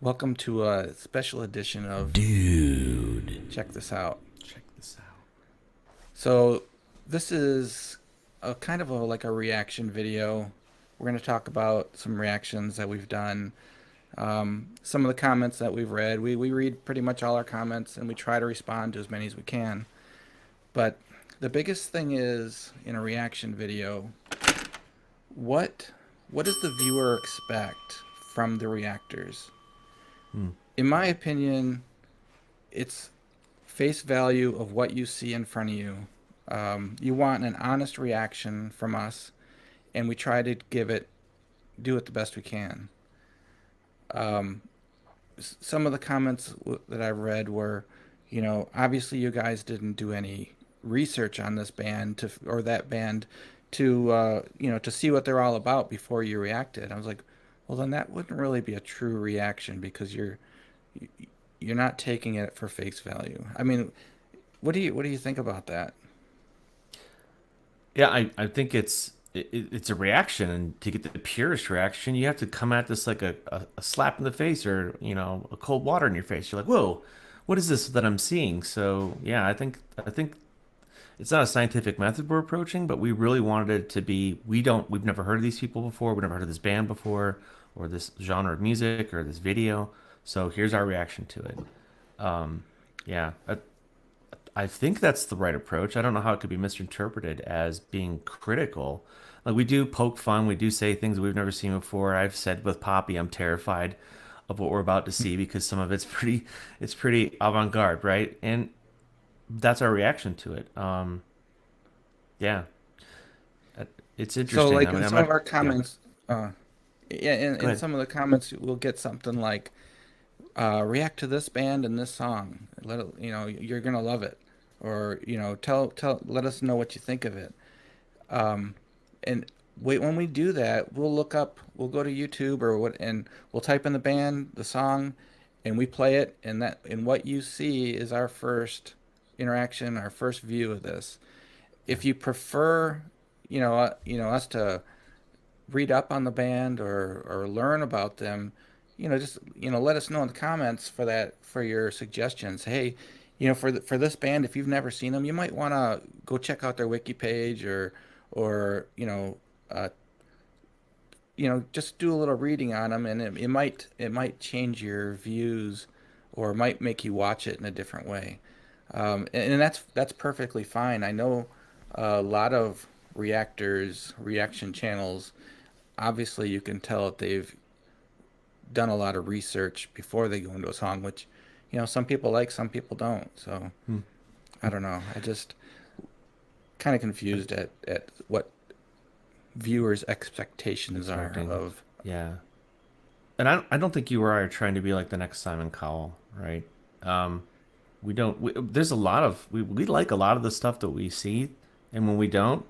Welcome to a special edition of Dude. Check This Out. Check this out. So, this is a kind of like a reaction video. We're going to talk about some reactions that we've done, some of the comments that we've read. We read pretty much all our comments and we try to respond to as many as we can. But the biggest thing is in a reaction video, what what does the viewer expect from the reactors? Hmm. In my opinion, it's face value of what you see in front of you. You want an honest reaction from us, and we try to do it the best we can. Um, some of the comments that I read were, obviously you guys didn't do any research on this band or that band to see what they're all about before you reacted. I was like, well, then that wouldn't really be a true reaction because you're not taking it for face value. I mean, what do you think about that? Yeah, I think it's a reaction, and to get the purest reaction, you have to come at this like a slap in the face, or a cold water in your face. You're like, whoa, what is this that I'm seeing? So yeah, I think it's not a scientific method we're approaching, but we really wanted it to be. We've never heard of these people before. We've never heard of this band before, or this genre of music, or this video. So here's our reaction to it. Yeah, I think that's the right approach. I don't know how it could be misinterpreted as being critical. Like, we do poke fun, we do say things we've never seen before. I've said with Poppy, I'm terrified of what we're about to see because some of it's pretty avant-garde, right? And that's our reaction to it. Yeah, it's So, interesting. like I mean, in I'm some of not. our Yeah, comments, yeah, go in ahead. some of the comments, we'll get something like, react to this band and this song. You're gonna love it, or let us know what you think of it. Um, and wait, when we do that, we'll go to YouTube or what, and we'll type in the band, the song, and we play it, and what you see is our first interaction, our first view of this. Yeah, If you prefer, us to read up on the band or learn about them, just let us know in the comments for your suggestions. Hey, for this band, if you've never seen them, you might want to go check out their wiki page or just do a little reading on them, and it might change your views or it might make you watch it in a different way. And that's perfectly fine. I know a lot of reaction channels. Obviously, you can tell that they've done a lot of research before they go into a song, which some people like, some people don't. So hmm. I don't know. I just kind of confused at what viewers' expectations are Expecting. of. Yeah, and I don't think you or I are trying to be like the next Simon Cowell, right? Um, we don't there's a lot of we like a lot of the stuff that we see, and when we don't,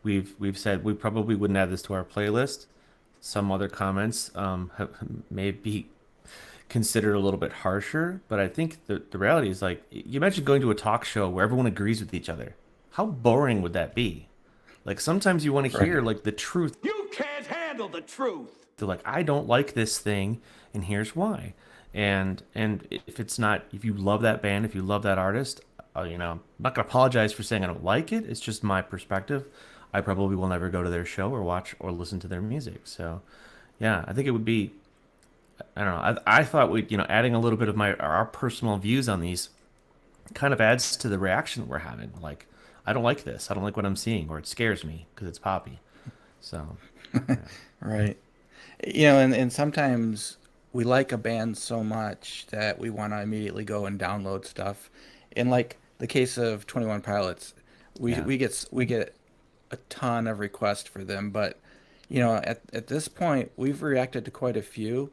we've said we probably wouldn't add this to our playlist. Some other comments may be considered a little bit harsher, but I think the reality is, like, you mentioned going to a talk show where everyone agrees with each other. How boring would that be? Like, sometimes you want to hear Right. like the truth. You can't handle the truth. They're like, I don't like this thing, and here's why. And if you love that band, if you love that artist, I'm not gonna apologize for saying I don't like it. It's just my perspective. I probably will never go to their show or watch or listen to their music. So, yeah, I think it would be. I don't know. I thought adding a little bit of our personal views on these kind of adds to the reaction that we're having. Like, I don't like this. I don't like what I'm seeing, or it scares me because it's poppy. So, yeah, Right. And sometimes we like a band so much that we want to immediately go and download stuff. In like the case of 21 Pilots, we yeah, we get a ton of requests for them, but at this point, we've reacted to quite a few,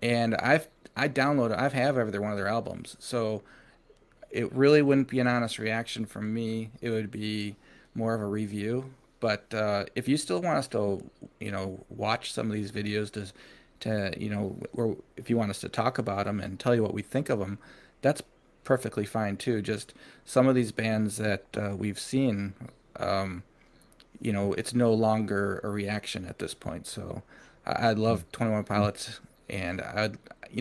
and I have every one of their albums. So it really wouldn't be an honest reaction from me. It would be more of a review. But if you still want us to, watch some of these videos or if you want us to talk about them and tell you what we think of them, that's perfectly fine too. Just some of these bands that we've seen, um, it's no longer a reaction at this point. So I mm, love 21 Pilots, and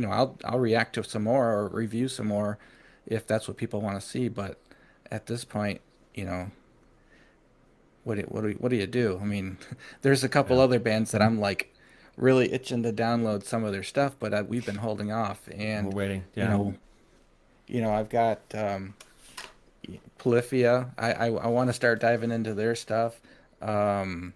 I'll react to some more or review some more if that's what people want to see. But at this point, you know, what do you do? I mean, there's a couple Yeah. other bands that I'm like really itching to download some of their stuff, but we've been holding off. We're And waiting. you Yeah. know, I've got Polyphia. I want to start diving into their stuff. Um,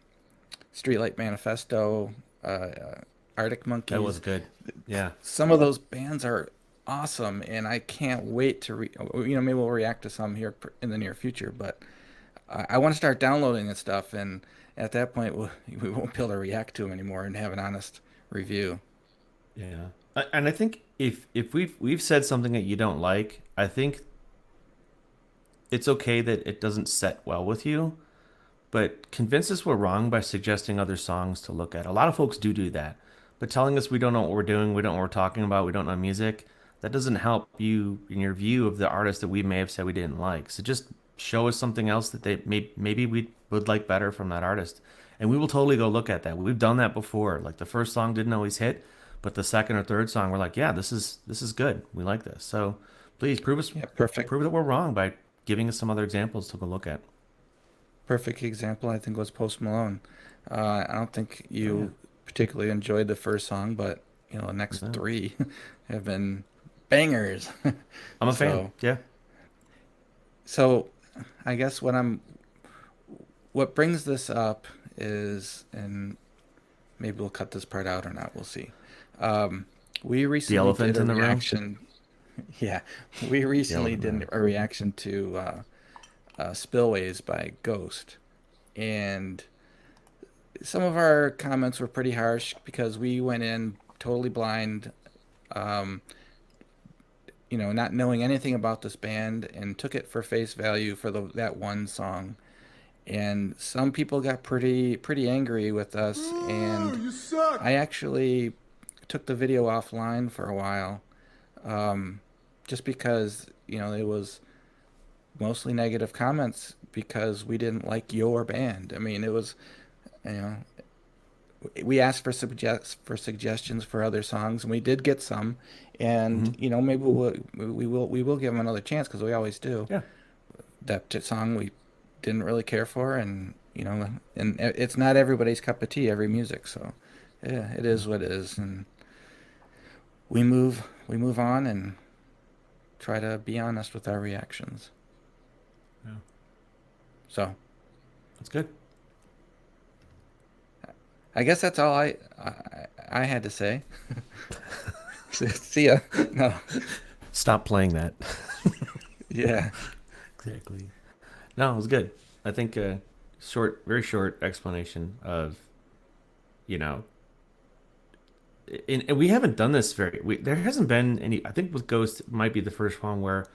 Streetlight Manifesto, Arctic That was Monkeys. good. Yeah. Some of those bands are awesome, and I can't wait to maybe we'll react to some here in the near future. But I want to start downloading this stuff, and at that point, we won't be able to react to them anymore and have an honest review. Yeah. And I think if we've said something that you don't like, I think it's okay that it doesn't set well with you, but convince us we're wrong by suggesting other songs to look at. A lot of folks do that, but telling us we don't know what we're doing, we don't know what we're talking about, we don't know music, that doesn't help you in your view of the artist that we may have said we didn't like. So just show us something else that maybe we would like better from that artist, and we will totally go look at that. We've done that before. Like the first song didn't always hit, but the second or third song we're like, yeah, this is good. We like this. So please Yeah, perfect. prove that we're wrong by giving us some other examples to go look at. Perfect example, I think, was Post Malone. I don't think Oh yeah. you particularly enjoyed the first song, but the next No. three have been bangers. I'm a fan. So, Yeah. so I guess what brings this up is, and maybe we'll cut this part out or not, we'll see. Um, we The recently did elephant a in the room. reaction. Yeah, we The recently elephant in the did room. a reaction to Spillways by Ghost, and some of our comments were pretty harsh because we went in totally blind, um, not knowing anything about this band and took it for face value for that one song. And some people got pretty angry with us, Ooh, and you suck! I actually took the video offline for a while, um, just because it was mostly negative comments because we didn't like your band. I mean, it was you know we asked for suggestions for other songs, and we did get some. And Hmm. maybe we will give them another chance because we always do. Yeah. That song we didn't really care for, and it's not everybody's cup of tea, every music. So yeah, it Yeah. is what it is, and we move on and try to be honest with our reactions. Yeah. So That's good. I guess that's all I had to say. See ya. No. Stop playing that. Yeah. Exactly. No, it was good. I think very short explanation of, you know, and we haven't done this there hasn't been any, I think with Ghost it might be the first one where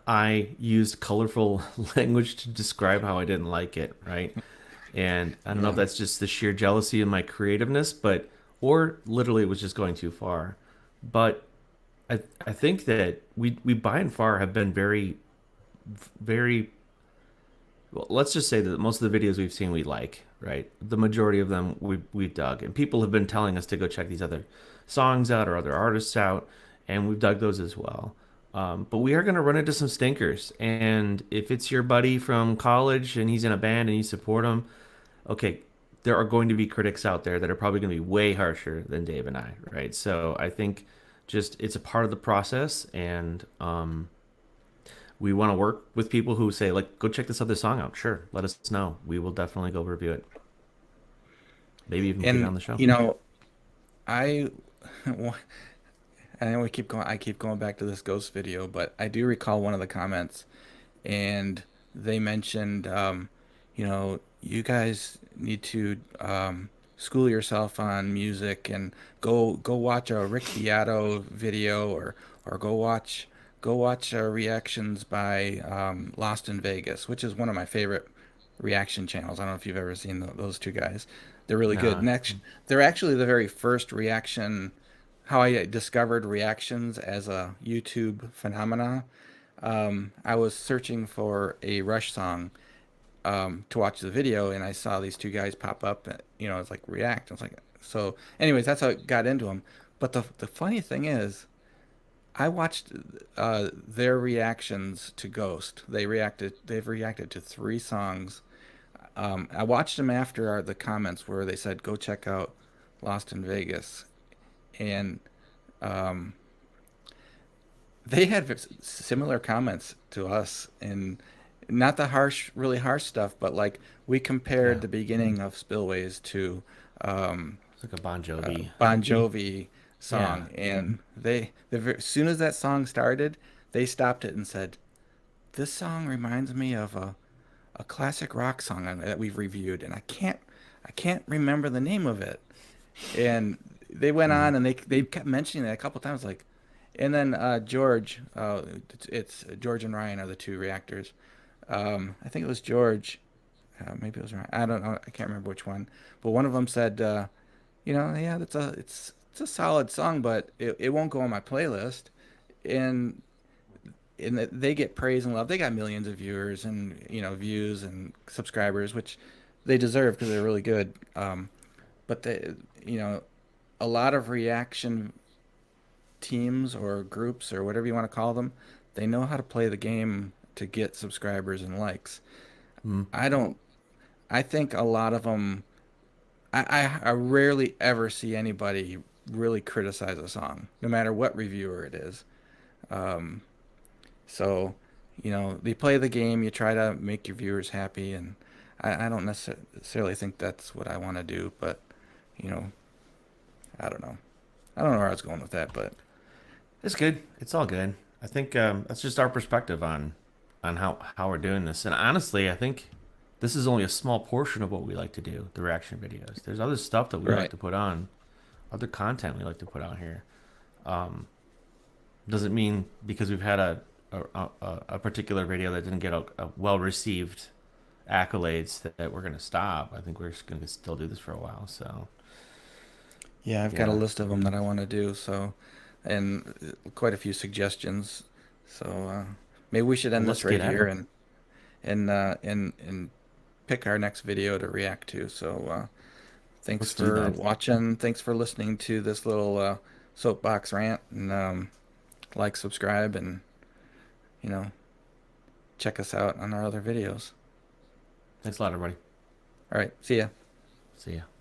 I used colorful language to describe how I didn't like it, right? And I don't know if Yeah. that's just the sheer jealousy of my creativeness, or literally it was just going too far. But I think that we by and far have been very well, let's just say that most of the videos we've seen we like, right? The majority of them we've dug, and people have been telling us to go check these other songs out or other artists out, and we've dug those as well. But we are going to run into some stinkers, and if it's your buddy from college and he's in a band and you support him, okay, there are going to be critics out there that are probably going to be way harsher than Dave and I, right? So I think just it's a part of the process, and we want to work with people who say like, go check this other song out. Sure, let us know. We will definitely go review it. Maybe even put it And on the show. I I know we keep going. I keep going back to this ghost video, but I do recall one of the comments, and they mentioned, you guys need to school yourself on music and go watch a Rick Beato video, or go watch reactions by Lost in Vegas, which is one of my favorite reaction channels. I don't know if you've ever seen those two guys. They're really good. No. Next, they're actually the very first reaction, how I discovered reactions as a YouTube phenomena. I was searching for a Rush song to watch the video, and I saw these two guys pop up. It's like React. I was like, so. Anyways, that's how I got into them. But the funny thing is, I watched their reactions to Ghost. They've reacted to three songs. I watched them after the comments where they said, "Go check out Lost in Vegas," and um, they had similar comments to us, and not the really harsh stuff, but like we compared Yeah, the beginning of Spillways to it's like a Bon Jovi. Bon Jovi Yeah. song, and as soon as that song started, they stopped it and said, "This song reminds me of a classic rock song that we've reviewed, and I can't remember the name of it." And they went Hmm. on and they kept mentioning that a couple times, like, and then George, it's George and Ryan are the two reactors. I think it was George, maybe it was Ryan. I don't know. I can't remember which one, but one of them said, yeah, it's a solid song, but it won't go on my playlist. And they get praise and love. They got millions of viewers and views and subscribers, which they deserve because they're really good. But you know, a lot of reaction teams or groups or whatever you want to call them, they know how to play the game to get subscribers and likes. Hmm. I don't. I think a lot of them. I rarely ever see anybody really criticize a song, no matter what reviewer it is. Um, So, they play the game, you try to make your viewers happy, and I don't necessarily think that's what I want to do, but, you know, I don't know. I don't know where I was going with that, but It's good. It's all good. I think that's just our perspective on how we're doing this. And honestly, I think this is only a small portion of what we like to do, the reaction videos. There's other stuff that we like right. to put on, other content we like to put out here. Um, doesn't mean because we've had a particular video that didn't get a well received accolades that we're gonna stop. I think we're just gonna still do this for a while. So Yeah, I've got a yeah, list of them that I want to do, so, and quite a few suggestions. So, maybe we should well, end let's this get right at here it. and pick our next video to react to. So, thanks Let's do for that. watching. Thanks for listening to this little soapbox rant, and like, subscribe, and you know, check us out on our other videos. Thanks a lot, everybody. All right, see ya. See ya.